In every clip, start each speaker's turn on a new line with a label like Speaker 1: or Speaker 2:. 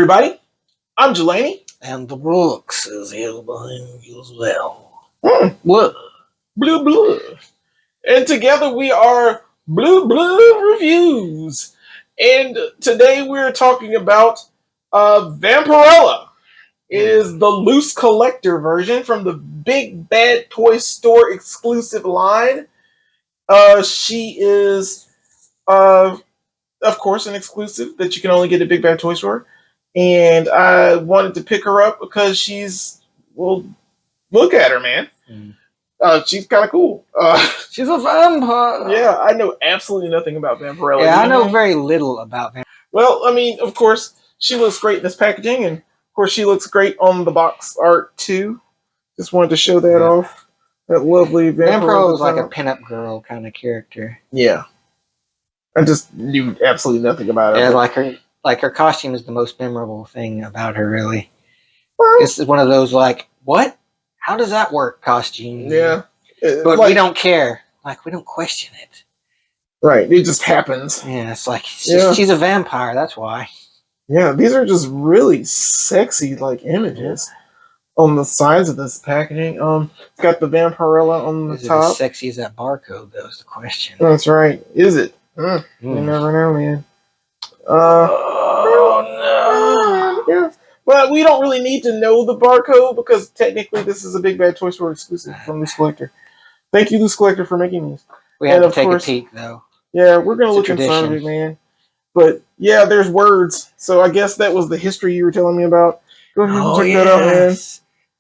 Speaker 1: everybody. I'm Jelani.
Speaker 2: And the books is here behind you as well.
Speaker 1: Blah. Blue, blue. And together we are Blue Blue Reviews. And today we're talking about Vampirella. It is the loose collector version from the Big Bad Toy Store exclusive line. She is, of course, an exclusive that you can only get at Big Bad Toy Store. And I wanted to pick her up because she's, well, look at her, man. She's kind of cool.
Speaker 2: She's a vampire.
Speaker 1: Yeah, I know absolutely nothing about Vampirella.
Speaker 2: Yeah, I know very little about Vampirella.
Speaker 1: Well, I mean, of course, she looks great in this packaging, and of course, she looks great on the box art too. Just wanted to show that off. That lovely
Speaker 2: Vampirella is like a pinup girl kind of character.
Speaker 1: Yeah, I just knew absolutely nothing about her.
Speaker 2: Yeah, like her costume is the most memorable thing about her. Really, it's one of those like, what? How does that work? Costume.
Speaker 1: Yeah,
Speaker 2: but like, we don't care. Like, we don't question it.
Speaker 1: Right, it just happens.
Speaker 2: Yeah, it's like she's a vampire. That's why.
Speaker 1: Yeah, these are just really sexy like images on the sides of this packaging. It's got the Vampirella on the top.
Speaker 2: Is it as sexy as that barcode? That was the question.
Speaker 1: That's right. Is it? You never know, man.
Speaker 2: Oh no.
Speaker 1: Yeah. But we don't really need to know the barcode because technically this is a Big Bad Toy Store exclusive from Loose Collector. Thank you, Loose Collector, for making these.
Speaker 2: We have to take a peek, though.
Speaker 1: Yeah, we're going to look inside of it, man. But, yeah, there's words. So I guess that was the history you were telling me about. Go ahead and check that out, man.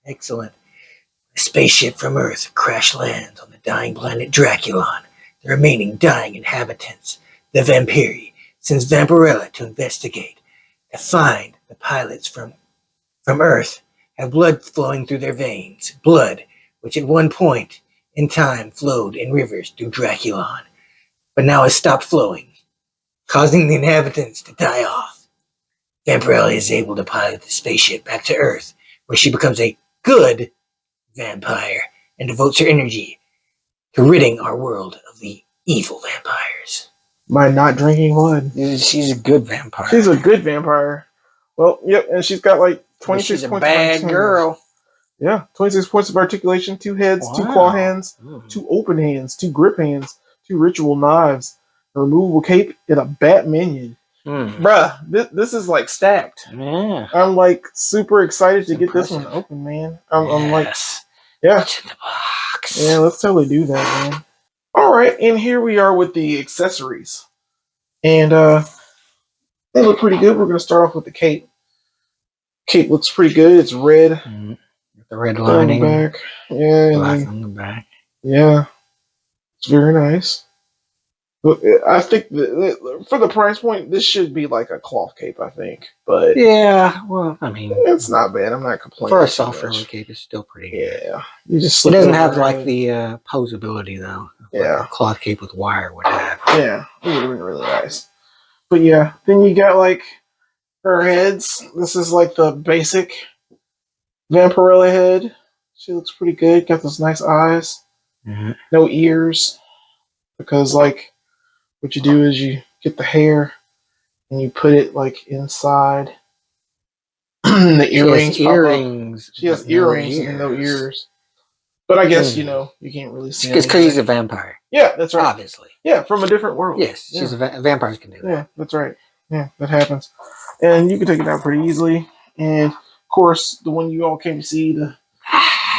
Speaker 2: Excellent. A spaceship from Earth crash lands on the dying planet Draculon. The remaining dying inhabitants, the Vampiri, sends Vampirella to investigate. To find the pilots from Earth have blood flowing through their veins. Blood, which at one point in time flowed in rivers through Draculon, but now has stopped flowing, causing the inhabitants to die off. Vampirella is able to pilot the spaceship back to Earth, where she becomes a good vampire and devotes her energy to ridding our world of the evil vampires.
Speaker 1: By not drinking blood.
Speaker 2: She's a good vampire.
Speaker 1: She's a good vampire. Well, yep, and she's got like 26 points.
Speaker 2: She's a bad girl.
Speaker 1: Yeah, 26 points of articulation, 2 heads, 2 claw hands, 2 open hands, 2 grip hands, 2 ritual knives, a removable cape, and a bat minion. Bruh, this is like stacked.
Speaker 2: Yeah.
Speaker 1: I'm like super excited to get this one open, man. I'm like, yeah.
Speaker 2: What's in the box?
Speaker 1: Yeah, let's totally do that, man. Alright, and here we are with the accessories. And they look pretty good. We're going to start off with the cape. Cape looks pretty good. It's red.
Speaker 2: The red lining.
Speaker 1: On the back. Yeah.
Speaker 2: Black on the back.
Speaker 1: Yeah. It's very nice. But I think for the price point, this should be like a cloth cape, I think. But
Speaker 2: yeah, well, I mean,
Speaker 1: it's not bad. I'm not complaining.
Speaker 2: For a soft rubber cape, it's still pretty good.
Speaker 1: Yeah. You just
Speaker 2: it doesn't have like the posability, though.
Speaker 1: Yeah.
Speaker 2: Like a cloth cape with wire would have.
Speaker 1: Yeah. It would have been really nice. But yeah, then you got like her heads. This is like the basic Vampirella head. She looks pretty good. Got those nice eyes. No ears. Because like what you do is you get the hair and you put it like inside the earrings. She has earrings and no ears. But I guess, you can't really see.
Speaker 2: It's because he's a vampire.
Speaker 1: Yeah, that's right.
Speaker 2: Obviously.
Speaker 1: Yeah, from a different world.
Speaker 2: Yes, she's vampires can do that.
Speaker 1: Yeah, that's right. Yeah, that happens. And you can take it out pretty easily. And, of course, the one you all came to see, the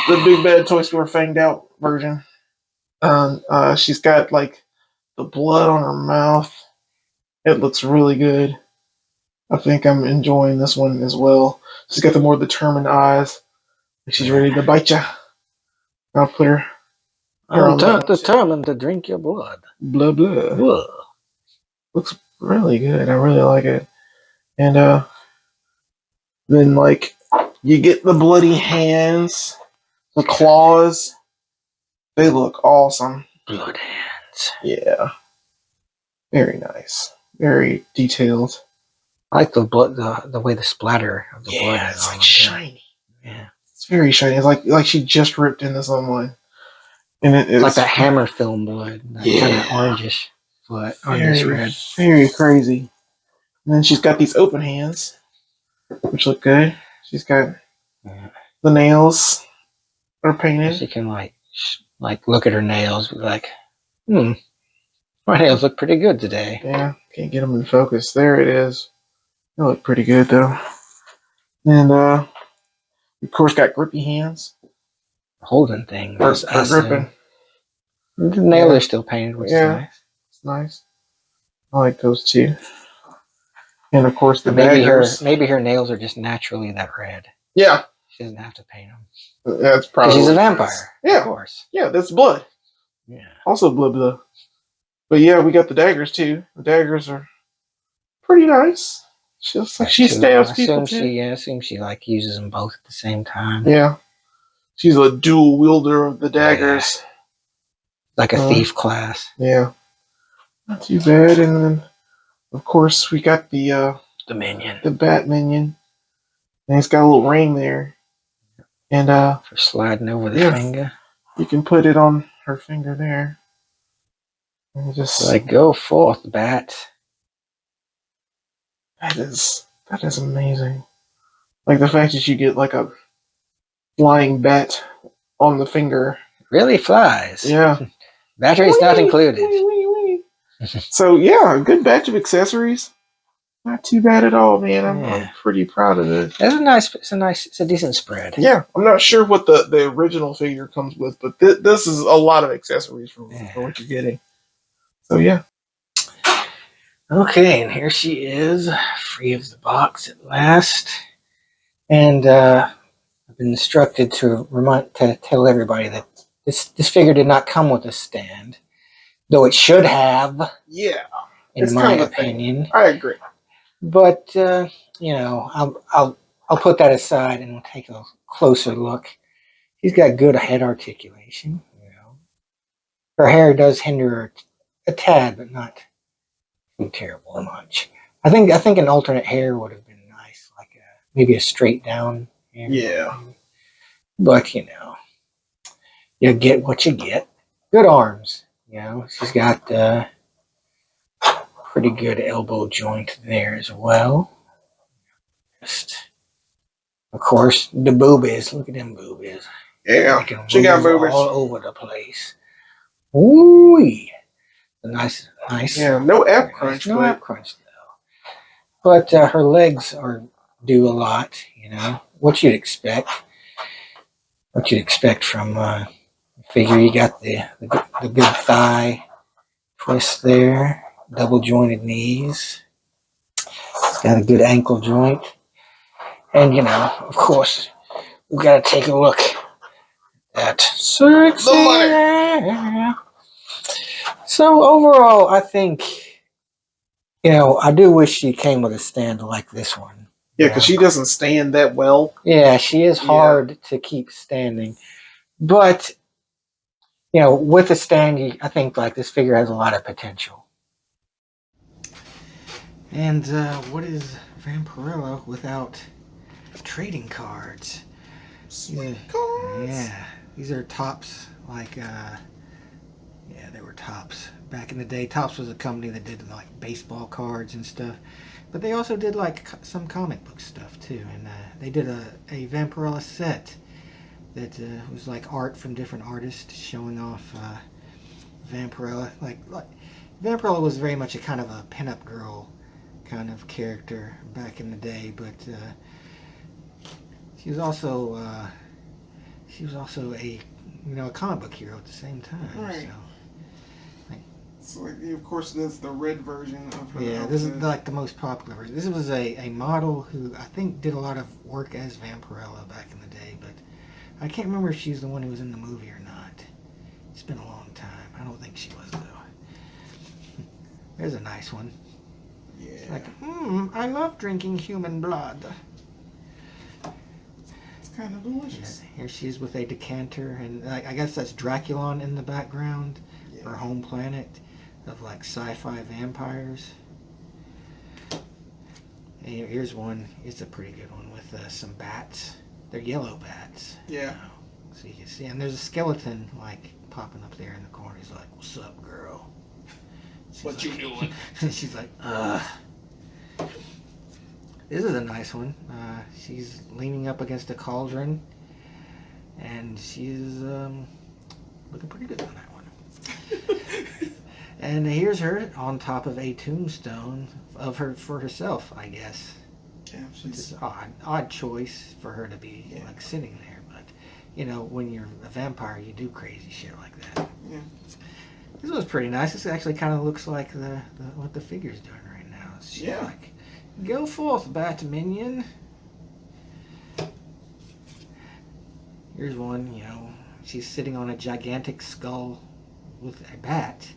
Speaker 1: Big Bad Toy Store fanged out version. She's got, like, the blood on her mouth. It looks really good. I think I'm enjoying this one as well. She's got the more determined eyes. She's ready to bite you. I'll put her.
Speaker 2: I'm determined to drink your blood.
Speaker 1: Blah, blah. Blah. Looks really good. I really like it. And then, like, you get the bloody hands, the claws. They look awesome.
Speaker 2: Blood hands.
Speaker 1: Yeah. Very nice. Very detailed.
Speaker 2: I like the blood, the way the splatter of the blood is.
Speaker 1: It's like shiny.
Speaker 2: Yeah.
Speaker 1: It's very shiny. It's like she just ripped into someone. And it's
Speaker 2: like that hammer film blood. That kind of orangish blood. Orangish red.
Speaker 1: Very crazy. And then she's got these open hands. which look good. She's got
Speaker 2: Yeah.
Speaker 1: the nails are painted.
Speaker 2: She can like look at her nails, be like, my nails look pretty good today.
Speaker 1: Yeah, can't get them in focus. There it is. They look pretty good though. And of course, got grippy hands
Speaker 2: Holding things.
Speaker 1: for gripping.
Speaker 2: The nails are still painted, which is nice.
Speaker 1: It's nice. I like those too. And of course, the
Speaker 2: maybe
Speaker 1: daggers.
Speaker 2: Maybe her nails are just naturally that red.
Speaker 1: Yeah,
Speaker 2: she doesn't have to paint them.
Speaker 1: That's probably
Speaker 2: because she's a vampire.
Speaker 1: Yeah,
Speaker 2: of course.
Speaker 1: Yeah, that's blood.
Speaker 2: Yeah,
Speaker 1: also blood. But yeah, we got the daggers too. The daggers are pretty nice. She looks like she stabs people too.
Speaker 2: I assume she like uses them both at the same time.
Speaker 1: Yeah, she's a dual wielder of the daggers.
Speaker 2: Yeah. Like a thief class.
Speaker 1: Yeah, not too bad. And then, of course, we got the
Speaker 2: minion,
Speaker 1: the bat minion, and it's got a little ring there, and
Speaker 2: for sliding over the finger.
Speaker 1: You can put it on her finger there, and just
Speaker 2: like go forth, bat.
Speaker 1: That is amazing. Like the fact that you get like a flying bat on the finger.
Speaker 2: It really flies.
Speaker 1: Yeah.
Speaker 2: Battery's not included.
Speaker 1: So yeah, a good batch of accessories. Not too bad at all, man. I'm pretty proud of it.
Speaker 2: It's a decent spread.
Speaker 1: Yeah, I'm not sure what the original figure comes with, but this is a lot of accessories for what you're getting. So yeah.
Speaker 2: Okay, and here she is, free of the box at last. And I've been instructed to tell everybody that this figure did not come with a stand, though it should have.
Speaker 1: Yeah,
Speaker 2: in my opinion.
Speaker 1: I agree.
Speaker 2: But I'll put that aside and we'll take a closer look. She's got good head articulation. Her hair does hinder her a tad, but not too terrible much. I think an alternate hair would have been nice, like maybe a straight down hair.
Speaker 1: Yeah.
Speaker 2: But you get what you get. Good arms. She's got pretty good elbow joint there as well. Just, of course, the boobies. Look at them boobies.
Speaker 1: Yeah, she got boobies
Speaker 2: all over the place. Ooh, nice.
Speaker 1: Yeah, no app crunch.
Speaker 2: No app crunch though. But her legs do a lot. What you'd expect. What you'd expect from a figure. You got the good thigh twist there. Double jointed knees. It's got a good ankle joint. And of course, we've got to take a look at sexy. So overall, I think, I do wish she came with a stand like this one.
Speaker 1: Yeah, because she doesn't stand that well.
Speaker 2: Yeah, she is hard to keep standing. But, with a stand, I think like this figure has a lot of potential. And what is Vampirella without trading cards?
Speaker 1: Sweet cards.
Speaker 2: Yeah, these are Topps. They were Topps back in the day. Topps was a company that did like baseball cards and stuff, but they also did like some comic book stuff too. And they did a Vampirella set that was like art from different artists showing off Vampirella. Like Vampirella was very much a kind of a pinup girl kind of character back in the day, but she was also a a comic book hero at the same time.
Speaker 1: Right. So of course, that's the red version of her.
Speaker 2: Yeah,
Speaker 1: outfit.
Speaker 2: This is like the most popular version. This was a model who I think did a lot of work as Vampirella back in the day, but I can't remember if she's the one who was in the movie or not. It's been a long time. I don't think she was though. There's a nice one.
Speaker 1: Yeah.
Speaker 2: It's like, I love drinking human blood.
Speaker 1: It's kind of delicious.
Speaker 2: Yeah, here she is with a decanter, and I guess that's Draculon in the background, her home planet of like sci-fi vampires. And here's one. It's a pretty good one with some bats. They're yellow bats.
Speaker 1: Yeah.
Speaker 2: So you can see, and there's a skeleton like popping up there in the corner. He's like, "What's up, girl?" What
Speaker 1: you doing?
Speaker 2: She's like, This is a nice one. She's leaning up against a cauldron, and she's looking pretty good on that one. And here's her on top of a tombstone of her for herself, I guess.
Speaker 1: Yeah,
Speaker 2: Which is odd choice for her to be like sitting there, but you know, when you're a vampire, you do crazy shit like that.
Speaker 1: Yeah.
Speaker 2: This was pretty nice. This actually kind of looks like the what the figure's doing right now. She's like, go forth, bat minion. Here's one, you know, she's sitting on a gigantic skull with a bat.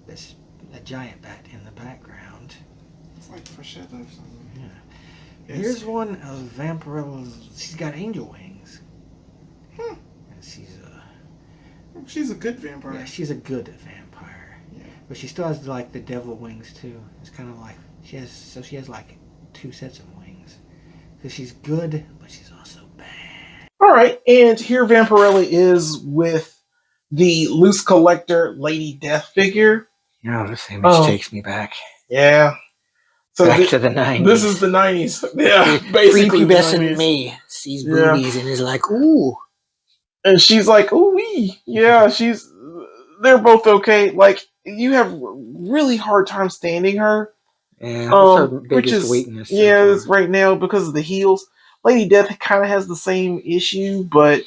Speaker 2: There's a giant bat in the background.
Speaker 1: It's like Freshetta or something.
Speaker 2: Yeah.
Speaker 1: Yes.
Speaker 2: Here's one of Vampirella's. She's got angel wings.
Speaker 1: Hmm.
Speaker 2: And
Speaker 1: She's a good vampire.
Speaker 2: yeah, she's a good vampire.
Speaker 1: Yeah.
Speaker 2: But she still has like the devil wings too. It's kind of like she has like 2 sets of wings. Because she's good, but she's also bad.
Speaker 1: All right, and here Vampirella is with the loose collector Lady Death figure.
Speaker 2: You know, this image takes me back.
Speaker 1: Yeah. So
Speaker 2: back to the 90s.
Speaker 1: This is the 90s. Yeah, basically.
Speaker 2: Prepubescent me sees boobies and is like, ooh.
Speaker 1: And she's like, ooh wee. Yeah, they're both okay. Like, you have really hard time standing her.
Speaker 2: Yeah, that's her biggest
Speaker 1: which is
Speaker 2: weakness.
Speaker 1: It's right now because of the heels. Lady Death kind of has the same issue, but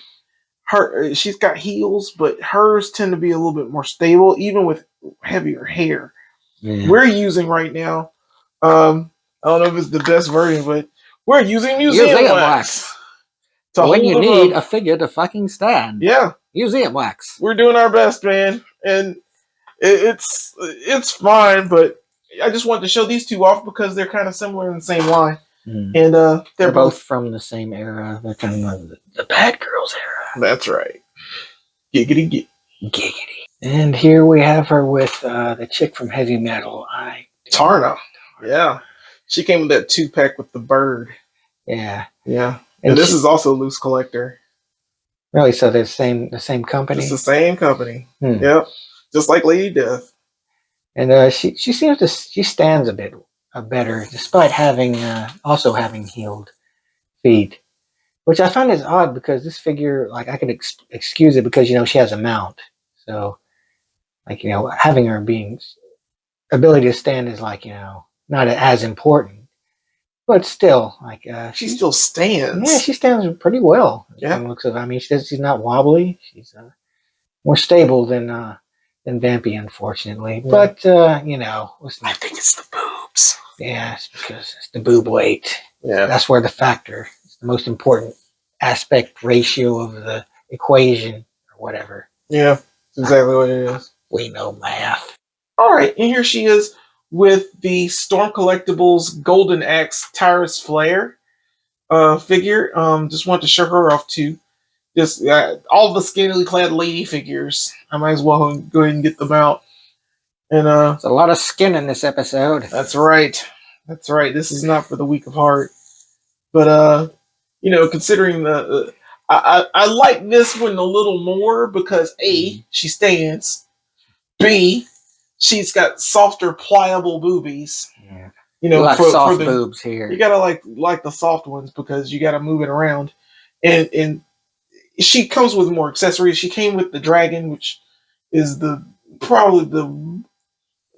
Speaker 1: she's got heels, but hers tend to be a little bit more stable, even with heavier hair.
Speaker 2: Yeah.
Speaker 1: We're using right now. I don't know if it's the best version, but we're using museum wax.
Speaker 2: When you need a figure to fucking stand.
Speaker 1: Yeah.
Speaker 2: Museum wax.
Speaker 1: We're doing our best, man. And it's fine, but I just wanted to show these two off because they're kind of similar in the same line.
Speaker 2: Mm.
Speaker 1: And they're
Speaker 2: both from the same era. They're kind of the Bad Girls era.
Speaker 1: That's right. Giggity.
Speaker 2: And here we have her with the chick from Heavy Metal.
Speaker 1: Tarna. Yeah. She came with that 2-pack with the bird.
Speaker 2: Yeah.
Speaker 1: Yeah. And this is also Loose Collector.
Speaker 2: Really? So they're the same company?
Speaker 1: It's the same company. Yep. Just like Lady Death.
Speaker 2: And she stands a bit better, despite having also having healed feet, which I find is odd because this figure, like, I could excuse it because, you know, she has a mount, so, like, you know, having her being ability to stand is, like, you know, not as important, but still, like,
Speaker 1: she still stands.
Speaker 2: Yeah, she stands pretty well.
Speaker 1: Yeah,
Speaker 2: looks of. I mean, she's not wobbly. She's more stable than Vampy, unfortunately. Yeah. But you know,
Speaker 1: I think it's the boobs.
Speaker 2: Yeah, it's because it's the boob weight.
Speaker 1: Yeah,
Speaker 2: that's where the factor. It's the most important aspect ratio of the equation or whatever.
Speaker 1: Yeah, that's exactly what it is.
Speaker 2: We know math.
Speaker 1: All right, and here she is with the Storm Collectibles Golden Axe Tyrus Flare figure. Just want to show her off too. Just all the skinny clad lady figures. I might as well go ahead and get them out. And
Speaker 2: there's a lot of skin in this episode.
Speaker 1: That's right. That's right. This is not for the weak of heart. But you know, considering I like this one a little more because A, she stands. B, she's got softer, pliable boobies.
Speaker 2: Yeah.
Speaker 1: You know,
Speaker 2: like soft boobs here.
Speaker 1: You gotta like the soft ones because you gotta move it around. And she comes with more accessories. She came with the dragon, which is probably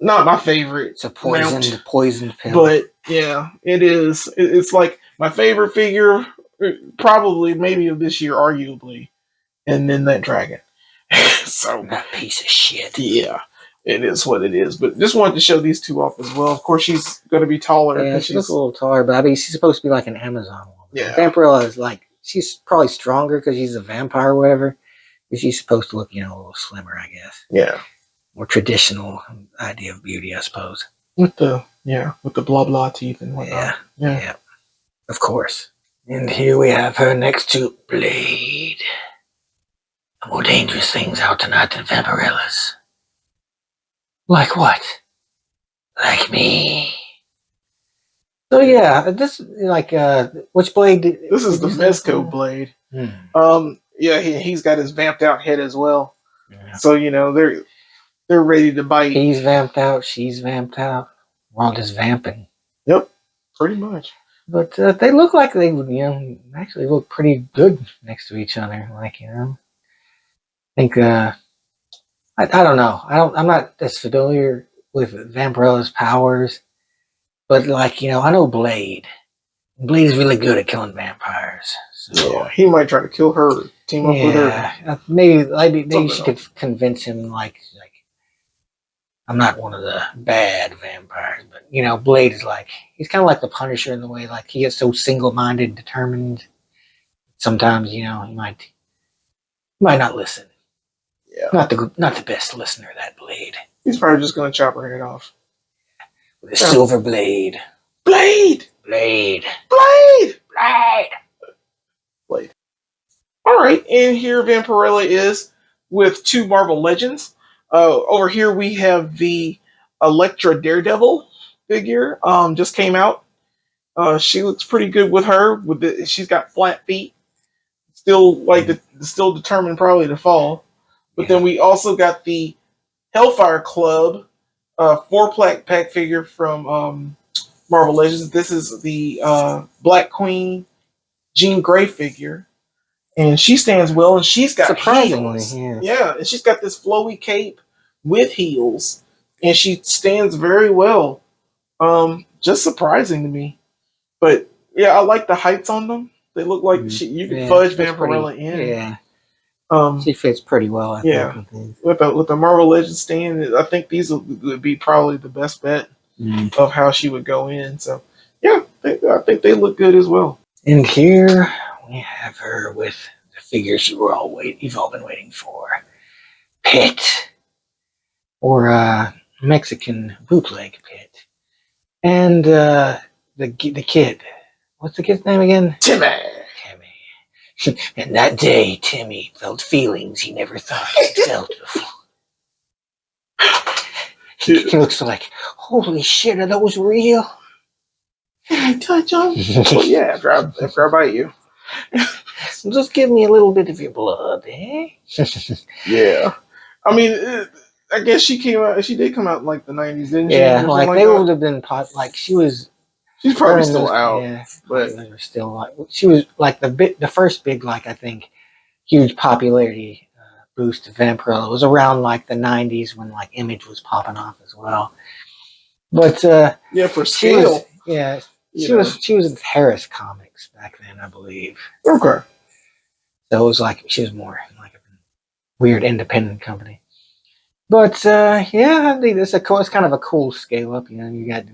Speaker 1: not my favorite.
Speaker 2: It's a poisoned pill.
Speaker 1: But yeah, it is. It's like my favorite figure, probably maybe of this year, arguably, and then that dragon. So
Speaker 2: that piece of shit.
Speaker 1: Yeah, it is what it is. But just wanted to show these two off as well. Of course, she's going to be taller.
Speaker 2: Yeah, she looks a little taller, but I mean, she's supposed to be like an Amazon woman.
Speaker 1: Yeah,
Speaker 2: Vampirella is like, she's probably stronger because she's a vampire or whatever. But she's supposed to look, you know, a little slimmer, I guess.
Speaker 1: Yeah.
Speaker 2: More traditional idea of beauty, I suppose.
Speaker 1: With the blah blah teeth and whatnot.
Speaker 2: Yeah. Of course. And here we have her next to Blade. More dangerous things out tonight than Vampirellas. Like what? Like me. So yeah, this which Blade?
Speaker 1: This is the Mezco Blade. Yeah, he's got his vamped out head as well. Yeah. So you know they're ready to bite.
Speaker 2: He's vamped out. She's vamped out. We're all just vamping.
Speaker 1: Yep, pretty much.
Speaker 2: But they look like they would, actually look pretty good next to each other. Like, I think, I don't know. I'm not as familiar with Vampirella's powers, but like, I know Blade. Blade is really good at killing vampires. So,
Speaker 1: Yeah, he might try to kill her, team up with her.
Speaker 2: yeah, maybe she
Speaker 1: Something
Speaker 2: could convince him like I'm not one of the bad vampires, but Blade is like he's kind of like the Punisher in the way like he is so single-minded, determined. Sometimes he might not listen.
Speaker 1: Yeah,
Speaker 2: Not the best listener, that Blade
Speaker 1: he's probably just gonna chop her head off
Speaker 2: with a silver blade.
Speaker 1: Blade,
Speaker 2: Blade,
Speaker 1: Blade,
Speaker 2: Blade.
Speaker 1: Blade. All right, and here Vampirella is with two Marvel Legends. Over here we have the Elektra Daredevil figure. Just came out. She looks pretty good with her. She's got flat feet. Still still determined probably to fall. But then we also got the Hellfire Club 4-pack figure from Marvel Legends. This is the Black Queen Jean Grey figure, and she stands well, and she's got
Speaker 2: Surprisingly,
Speaker 1: heels.
Speaker 2: yeah.
Speaker 1: Yeah, and she's got this flowy cape with heels, and she stands very well. Just surprising to me, but yeah, I like the heights on them. They look like you can fudge Vampirella in.
Speaker 2: Yeah,
Speaker 1: Um,
Speaker 2: she fits pretty well. I think
Speaker 1: with the Marvel Legends stand, I think these would be probably the best bet of how she would go in. So yeah, I think they look good as well.
Speaker 2: And here we have her with the figures you've all been waiting for. Pit, or Mexican bootleg Pit, and the kid. What's the kid's name again?
Speaker 1: Timmy.
Speaker 2: And that day, Timmy felt feelings he never thought he'd felt before. He looks like, holy shit, are those real?
Speaker 1: Can I touch them? Well, yeah, after I bite you.
Speaker 2: Just give me a little bit of your blood, eh?
Speaker 1: Yeah. I mean, I guess she did come out in like the 90s, didn't she?
Speaker 2: Yeah, like they would have been like she was.
Speaker 1: She's probably still out.
Speaker 2: Yeah,
Speaker 1: but
Speaker 2: they were still like she was like the first big like I think huge popularity boost to Vampirella was around like the 90s when like Image was popping off as well. But
Speaker 1: yeah, for scale,
Speaker 2: she was with Harris Comics back then, I believe.
Speaker 1: Okay.
Speaker 2: So it was like she was more like a weird independent company. But yeah, I think it's kind of a cool scale up. You got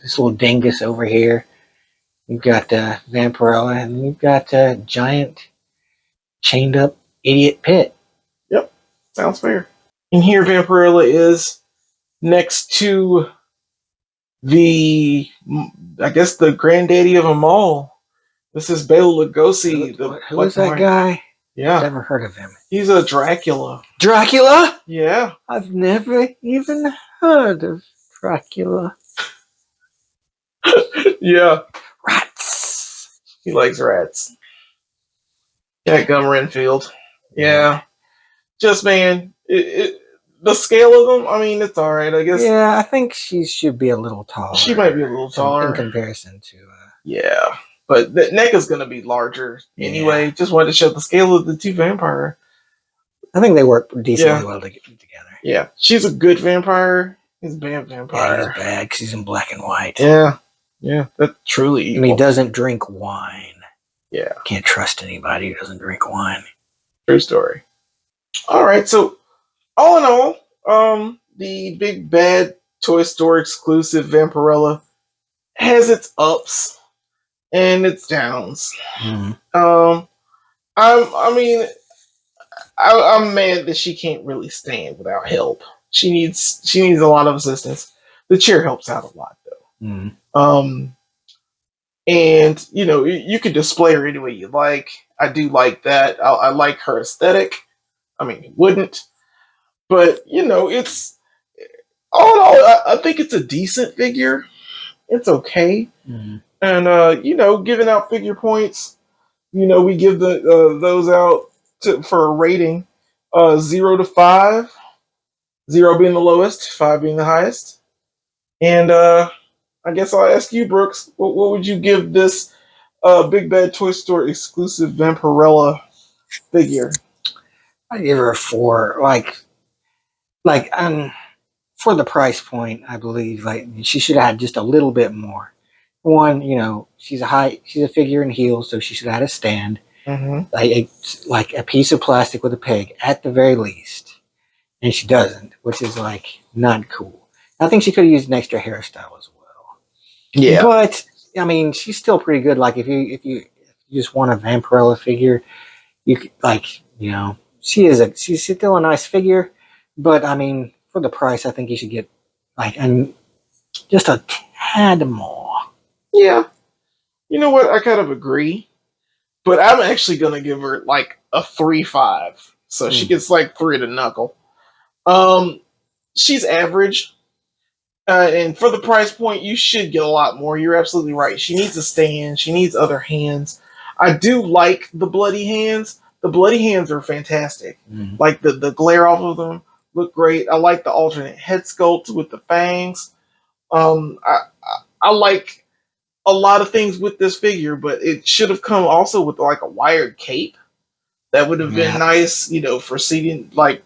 Speaker 2: this little dingus over here. You've got Vampirella, and you've got giant chained up idiot Pit.
Speaker 1: Yep, sounds fair. And here Vampirella is next to I guess the granddaddy of them all. This is Bela Lugosi.
Speaker 2: Who is that guy?
Speaker 1: Yeah.
Speaker 2: Never heard of him.
Speaker 1: He's a Dracula.
Speaker 2: Dracula?
Speaker 1: Yeah.
Speaker 2: I've never even heard of Dracula.
Speaker 1: Yeah.
Speaker 2: Rats.
Speaker 1: He likes rats. Gum Renfield. Yeah. Just, man, the scale of them, I mean, it's all right, I guess.
Speaker 2: Yeah, I think she should be a little taller.
Speaker 1: She might be a little taller.
Speaker 2: In comparison to...
Speaker 1: yeah. But the neck is going to be larger anyway. Just wanted to show the scale of the two vampire.
Speaker 2: I think they work decently well together.
Speaker 1: Yeah. She's a good vampire. He's a bad vampire.
Speaker 2: Yeah, he's bad because he's in black and white.
Speaker 1: Yeah. Yeah. That's truly evil.
Speaker 2: And he doesn't drink wine.
Speaker 1: Yeah.
Speaker 2: Can't trust anybody who doesn't drink wine.
Speaker 1: True story. All right. So, all in all, the big bad Toy Store exclusive Vampirella has its ups and its downs.
Speaker 2: Mm-hmm.
Speaker 1: I'm mad that she can't really stand without help. She needs a lot of assistance. The chair helps out a lot though.
Speaker 2: Mm-hmm.
Speaker 1: And you can display her any way you like. I do like that. I like her aesthetic. I mean, who wouldn't? But it's all in all, I think it's a decent figure. It's okay.
Speaker 2: Mm-hmm.
Speaker 1: And giving out figure points, we give those out for a rating, 0 to 5, 0 being the lowest, 5 being the highest. And I guess I'll ask you, Brooks. What would you give this Big Bad Toy Store exclusive Vampirella figure?
Speaker 2: I give her a 4. Like for the price point, I believe like she should have had just a little bit more. One, she's a figure in heels, so she should have had a stand,
Speaker 1: Mm-hmm.
Speaker 2: like a piece of plastic with a peg at the very least, and she doesn't, which is like not cool. I think she could have used an extra hairstyle as well,
Speaker 1: Yeah.
Speaker 2: but I mean, she's still pretty good. Like if you just want a Vampirella figure, you could, like she's still a nice figure, but I mean for the price, I think you should get like just a tad more.
Speaker 1: Yeah. You know what? I kind of agree. But I'm actually gonna give her like a 3.5. So she
Speaker 2: Mm.
Speaker 1: gets like 3 to knuckle. Um she's average. And for the price point, you should get a lot more. You're absolutely right. She needs a stand. She needs other hands. I do like the bloody hands. The bloody hands are fantastic.
Speaker 2: Mm.
Speaker 1: Like the glare off of them look great. I like the alternate head sculpt with the fangs. I like a lot of things with this figure, but it should have come also with like a wired cape. That would have been
Speaker 2: Yeah.
Speaker 1: nice, for seating like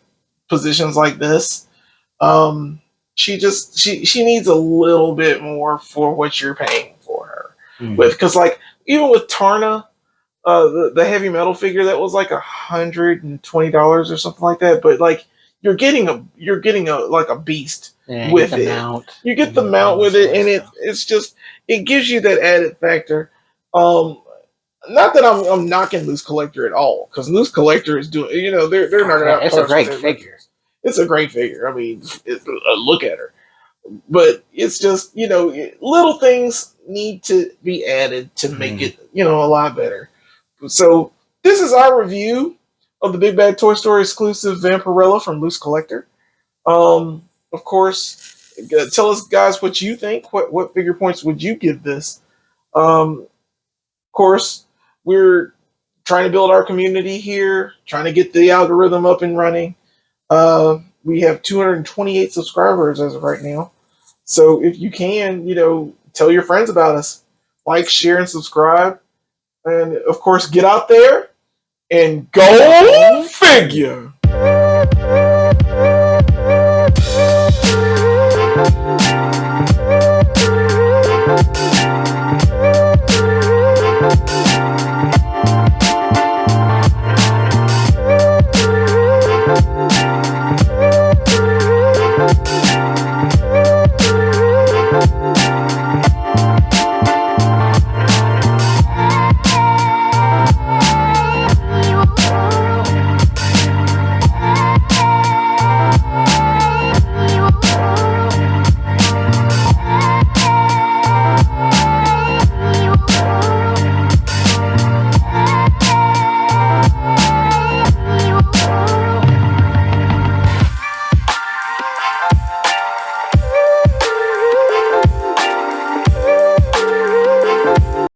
Speaker 1: positions like this. Um, she needs a little bit more for what you're paying for her
Speaker 2: Mm.
Speaker 1: with, because like even with Tarna, the heavy metal figure that was like $120 or something like that, but like you're getting a like a beast
Speaker 2: Yeah,
Speaker 1: with
Speaker 2: get the
Speaker 1: it.
Speaker 2: mount.
Speaker 1: You get the
Speaker 2: And
Speaker 1: mount
Speaker 2: all
Speaker 1: with
Speaker 2: this
Speaker 1: it,
Speaker 2: other
Speaker 1: and
Speaker 2: stuff.
Speaker 1: it's just it gives you that added factor. Um, Not that I'm knocking Loose Collector at all, because Loose Collector is doing, they're
Speaker 2: Oh,
Speaker 1: knocking
Speaker 2: yeah,
Speaker 1: out
Speaker 2: it's a
Speaker 1: parts with
Speaker 2: great
Speaker 1: their
Speaker 2: figure.
Speaker 1: records. It's a great figure. I mean, look at her. But it's just, little things need to be added to make
Speaker 2: Mm.
Speaker 1: it, a lot better. So this is our review of the Big Bad Toy Story exclusive Vampirella from Loose Collector. Of course, tell us guys what you think. What figure points would you give this? Of course, we're trying to build our community here, trying to get the algorithm up and running. We have 228 subscribers as of right now. So if you can, tell your friends about us. Like, share, and subscribe. And of course, get out there and go figure.